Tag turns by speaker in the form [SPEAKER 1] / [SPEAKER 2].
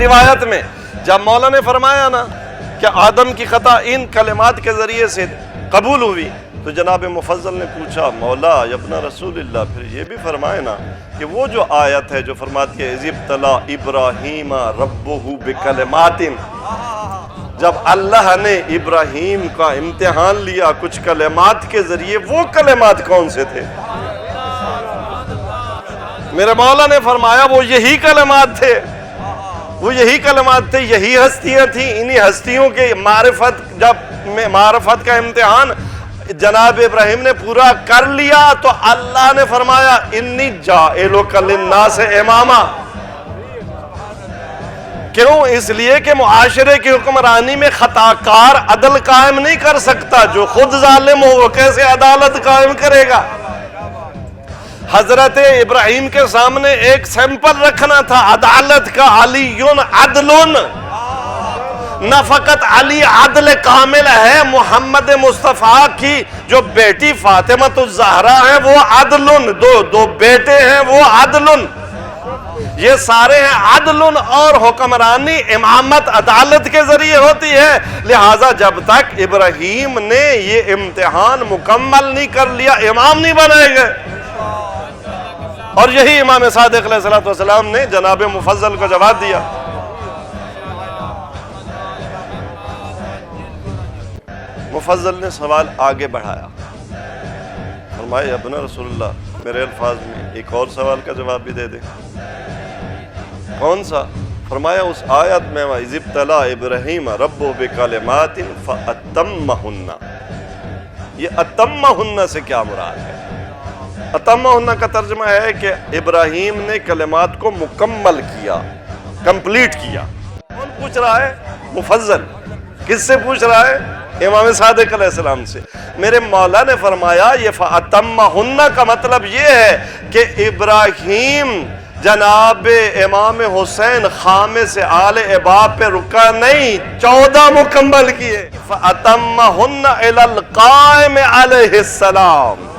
[SPEAKER 1] روایت میں جب مولا نے فرمایا نا کہ آدم کی خطا ان کلمات کے ذریعے سے قبول ہوئی، تو جناب مفضل نے پوچھا مولا ابن رسول اللہ پھر یہ بھی فرمائے نا کہ وہ جو آیت ہے جو فرماتی ہے اذ ابتلی ابراہیم ربہ بکلمات، جب اللہ نے ابراہیم کا امتحان لیا کچھ کلمات کے ذریعے، وہ کلمات کون سے تھے؟ میرے مولا نے فرمایا وہ یہی کلمات تھے، وہ یہی کلمات تھے، یہی ہستیاں تھیں۔ انہی ہستیوں کے معرفت کا امتحان جناب ابراہیم نے پورا کر لیا تو اللہ نے فرمایا انی جاعلک للناس اماما۔ کیوں؟ اس لیے کہ معاشرے کی حکمرانی میں خطا کار عدل قائم نہیں کر سکتا، جو خود ظالم ہو وہ کیسے عدالت قائم کرے گا؟ حضرت ابراہیم کے سامنے ایک سیمپل رکھنا تھا عدالت کا، علی عدل، نہ فقط علی عدل کامل ہے، محمد مصطفیٰ کی جو بیٹی فاطمہ الزہرا ہے وہ عدل، دو بیٹے ہیں وہ عدل، یہ سارے ہیں عدل، اور حکمرانی امامت عدالت کے ذریعے ہوتی ہے۔ لہٰذا جب تک ابراہیم نے یہ امتحان مکمل نہیں کر لیا امام نہیں بنائے گئے۔ اور یہی امام صادق علیہ السلام نے جناب مفضل کو جواب دیا۔ مفضل نے سوال آگے بڑھایا، فرمائے ابن رسول اللہ میرے الفاظ میں ایک اور سوال کا جواب بھی دے دیں۔ کون سا؟ فرمایا اس آیت میں وَإِذِ ابْتَلَىٰ إِبْرَاهِيمَ رَبُّهُ بِكَلِمَاتٍ فَأَتَمَّهُنَّ، یہ اتمہن سے کیا مراد ہے؟ اتمہن کا ترجمہ ہے کہ ابراہیم نے کلمات کو مکمل کیا، کمپلیٹ کیا۔ کون پوچھ رہا ہے؟ مفضل۔ کس سے پوچھ رہا ہے؟ امام صادق علیہ السلام سے۔ میرے مولا نے فرمایا یہ فَأَتَمَّهُنَّ کا مطلب یہ ہے کہ ابراہیم جناب امام حسین خامس آل اباب پہ رکا نہیں، 14 مکمل کیے۔ فَأَتَمَّهُنَّ إِلَى الْقَائِمِ عَلَيْهِ السَّلَامِ،